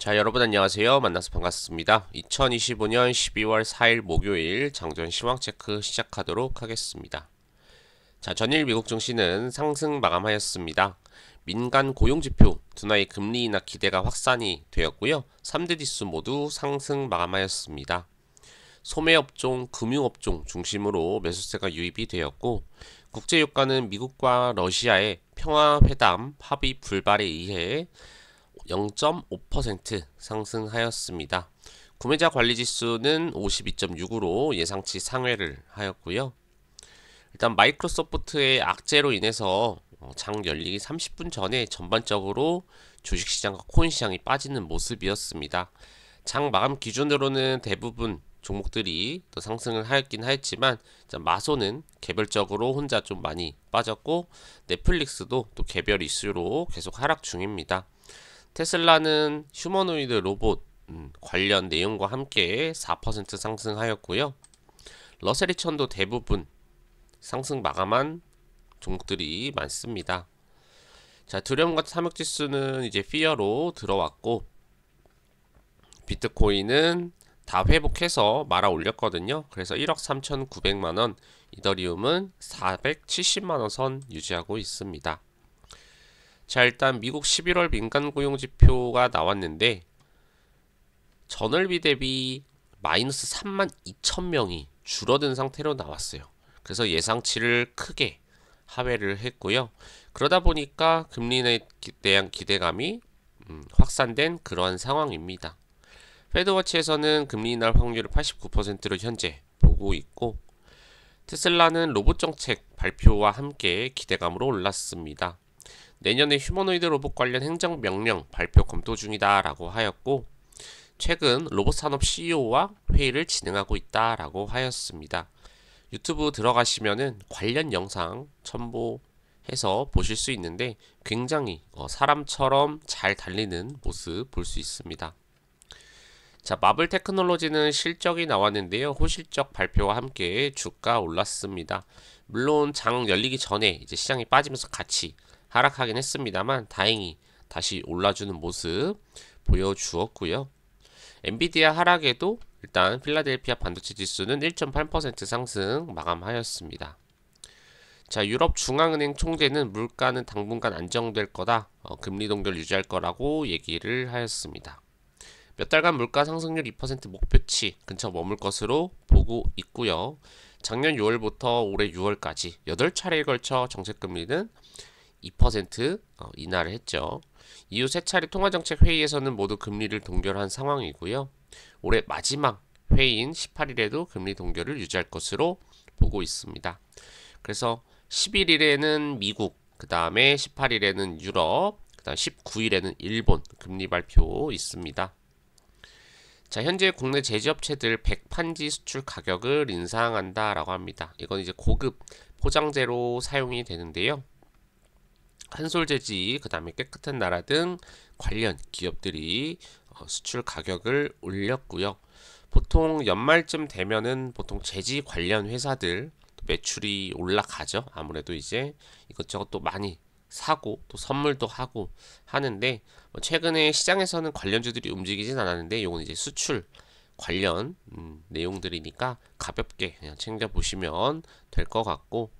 자, 여러분 안녕하세요. 만나서 반갑습니다. 2025년 12월 4일 목요일 장전 시황 체크 시작하도록 하겠습니다. 자, 전일 미국 증시는 상승 마감하였습니다. 민간 고용지표, 둔화의 금리 인하 기대가 확산이 되었고요. 3대 지수 모두 상승 마감하였습니다. 소매업종, 금융업종 중심으로 매수세가 유입이 되었고, 국제유가는 미국과 러시아의 평화회담 합의 불발에 의해 0.5% 상승하였습니다. 구매자 관리 지수는 52.6으로 예상치 상회를 하였고요. 일단 마이크로소프트의 악재로 인해서 장 열리기 30분 전에 전반적으로 주식시장과 코인시장이 빠지는 모습이었습니다. 장 마감 기준으로는 대부분 종목들이 또 상승을 하였긴 하였지만 마소는 개별적으로 혼자 좀 많이 빠졌고 넷플릭스도 또 개별 이슈로 계속 하락 중입니다. 테슬라는 휴머노이드 로봇 관련 내용과 함께 4% 상승하였고요. 러셀 2000도 대부분 상승 마감한 종목들이 많습니다. 자, 두려움과 탐욕 지수는 이제 피어로 들어왔고, 비트코인은 다 회복해서 말아 올렸거든요. 그래서 1억 3,900만원, 이더리움은 470만원 선 유지하고 있습니다. 자, 일단 미국 11월 민간 고용 지표가 나왔는데 전월비 대비 마이너스 3만 2천 명이 줄어든 상태로 나왔어요. 그래서 예상치를 크게 하회를 했고요. 그러다 보니까 금리에 대한 기대감이 확산된 그러한 상황입니다. 패드워치에서는 금리 인하 확률을 89%로 현재 보고 있고, 테슬라는 로봇 정책 발표와 함께 기대감으로 올랐습니다. 내년에 휴머노이드 로봇 관련 행정명령 발표 검토 중이다 라고 하였고, 최근 로봇 산업 CEO와 회의를 진행하고 있다 라고 하였습니다. 유튜브 들어가시면은 관련 영상 첨부해서 보실 수 있는데 굉장히 사람처럼 잘 달리는 모습 볼 수 있습니다. 자, 마블 테크놀로지는 실적이 나왔는데요. 호실적 발표와 함께 주가 올랐습니다. 물론 장 열리기 전에 이제 시장이 빠지면서 같이 하락하긴 했습니다만 다행히 다시 올라주는 모습 보여주었고요. 엔비디아 하락에도 일단 필라델피아 반도체 지수는 1.8% 상승 마감하였습니다. 자, 유럽 중앙은행 총재는 물가는 당분간 안정될 거다, 금리 동결 유지할 거라고 얘기를 하였습니다. 몇 달간 물가 상승률 2% 목표치 근처 머물 것으로 보고 있고요. 작년 6월부터 올해 6월까지 8차례에 걸쳐 정책금리는 2% 인하를 했죠. 이후 세 차례 통화정책 회의에서는 모두 금리를 동결한 상황이고요. 올해 마지막 회의인 18일에도 금리 동결을 유지할 것으로 보고 있습니다. 그래서 11일에는 미국, 그 다음에 18일에는 유럽, 그 다음 19일에는 일본 금리 발표 있습니다. 자, 현재 국내 제조업체들 백판지 수출 가격을 인상한다라고 합니다. 이건 이제 고급 포장재로 사용이 되는데요. 한솔재지, 그 다음에 깨끗한 나라 등 관련 기업들이 수출 가격을 올렸고요. 보통 연말쯤 되면은 보통 재지 관련 회사들 매출이 올라가죠. 아무래도 이제 이것저것 또 많이 사고 또 선물도 하고 하는데, 최근에 시장에서는 관련주들이 움직이진 않았는데 이건 이제 수출 관련 내용들이니까 가볍게 그냥 챙겨 보시면 될 것 같고,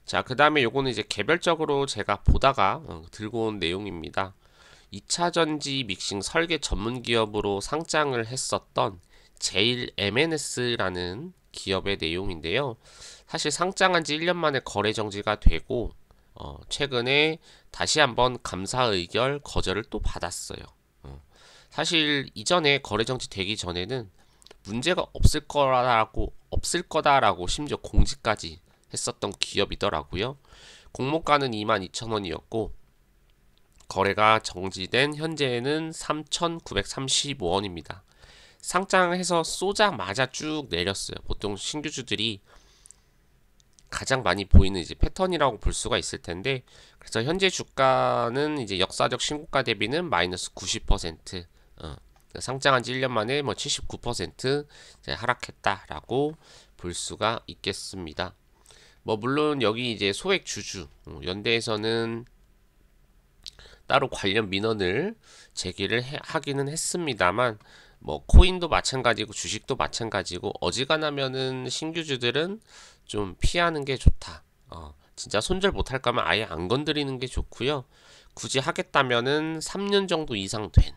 자, 그 다음에 요거는 이제 개별적으로 제가 보다가 들고 온 내용입니다. 2차전지 믹싱 설계 전문 기업으로 상장을 했었던 제일 MNS라는 기업의 내용인데요. 사실 상장한 지 1년 만에 거래 정지가 되고, 최근에 다시 한번 감사 의결 거절을 또 받았어요. 사실 이전에 거래 정지 되기 전에는 문제가 없을 거다라고 심지어 공지까지 했었던 기업이더라고요. 공모가는 22,000원이었고 거래가 정지된 현재는 3,935원입니다. 상장해서 쏘자마자 쭉 내렸어요. 보통 신규주들이 가장 많이 보이는 이제 패턴이라고 볼 수가 있을 텐데, 그래서 현재 주가는 이제 역사적 신고가 대비는 마이너스 90%, 상장한 지 1년 만에 뭐 79% 이제 하락했다라고 볼 수가 있겠습니다. 뭐 물론 여기 이제 소액 주주, 연대에서는 따로 관련 민원을 하기는 했습니다만 뭐 코인도 마찬가지고 주식도 마찬가지고 어지간하면은 신규주들은 좀 피하는 게 좋다. 진짜 손절 못할 거면 아예 안 건드리는 게 좋고요. 굳이 하겠다면은 3년 정도 이상 된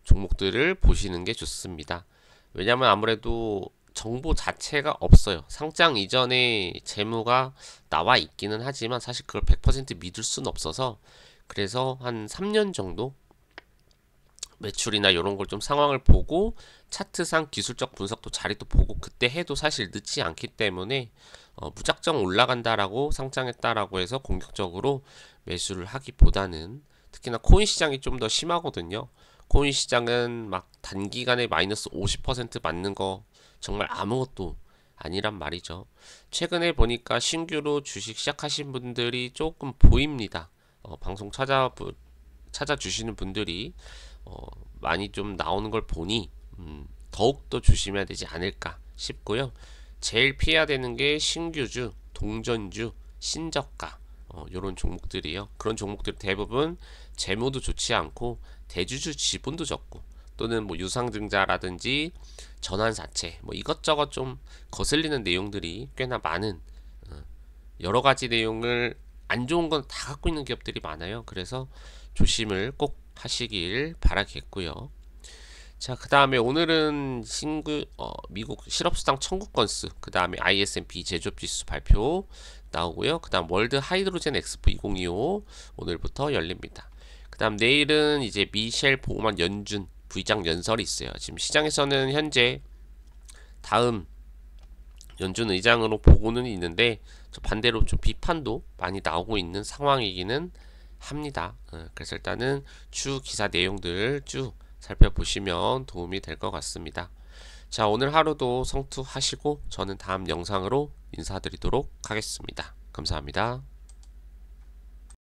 종목들을 보시는 게 좋습니다. 왜냐면 아무래도 정보 자체가 없어요. 상장 이전에 재무가 나와 있기는 하지만 사실 그걸 100% 믿을 수는 없어서 그래서 한 3년 정도 매출이나 이런 걸 좀 상황을 보고 차트상 기술적 분석도 자리도 보고 그때 해도 사실 늦지 않기 때문에 무작정 올라간다라고 상장했다라고 해서 공격적으로 매수를 하기보다는 특히나 코인 시장이 좀 더 심하거든요. 코인 시장은 막 단기간에 마이너스 50% 맞는 거 정말 아무것도 아니란 말이죠. 최근에 보니까 신규로 주식 시작하신 분들이 조금 보입니다. 방송 찾아주시는 분들이 많이 좀 나오는 걸 보니 더욱더 조심해야 되지 않을까 싶고요. 제일 피해야 되는 게 신규주, 동전주, 신저가 요런 종목들이요. 그런 종목들 대부분 재무도 좋지 않고 대주주 지분도 적고 또는 뭐 유상증자라든지 전환사채 뭐 이것저것 좀 거슬리는 내용들이 꽤나 많은 여러 가지 내용을 안 좋은 건 다 갖고 있는 기업들이 많아요. 그래서 조심을 꼭 하시길 바라겠고요. 자, 그 다음에 오늘은 미국 실업수당 청구 건수, 그 다음에 ISM-P 제조업지수 발표 나오고요. 그 다음 월드 하이드로젠 엑스포 2025 오늘부터 열립니다. 그 다음 내일은 이제 미셸 보우만 연준 부의장 연설이 있어요. 지금 시장에서는 현재 다음 연준 의장으로 보고는 있는데 반대로 좀 비판도 많이 나오고 있는 상황이기는 합니다. 그래서 일단은 추 기사 내용들 쭉 살펴보시면 도움이 될 것 같습니다. 자, 오늘 하루도 성투하시고 저는 다음 영상으로 인사드리도록 하겠습니다. 감사합니다.